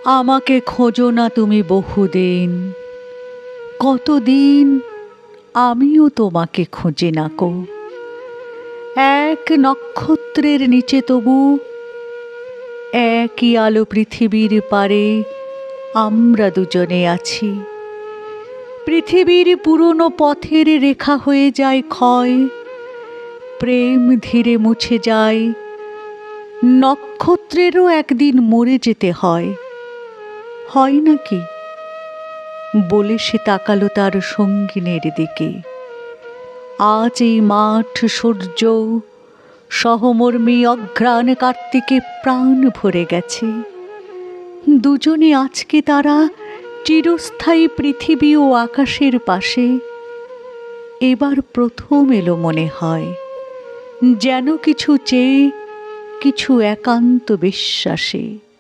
আমাকে খোঁজো না তুমি বহুদিন, কতদিন আমিও তোমাকে খুঁজে নাকো। এক নক্ষত্রের নিচে তবু একই আলো পৃথিবীর পারে আমরা দুজনে আছি। পৃথিবীর পুরনো পথের রেখা হয়ে যায় ক্ষয়, প্রেম ধীরে মুছে যায়, নক্ষত্রেরও একদিন মরে যেতে হয়। হয় নাকি? বলে সে তাকালো তার সঙ্গিনের দিকে। আজ এই মাঠ সূর্য সহমর্মী অঘ্রাণ কার্তিকে প্রাণ ভরে গেছে। দুজনে আজকে তারা চিরস্থায়ী পৃথিবী ও আকাশের পাশে। এবার প্রথম এলো মনে হয়, যেন কিছু চেয়ে, কিছু একান্ত বিশ্বাসে।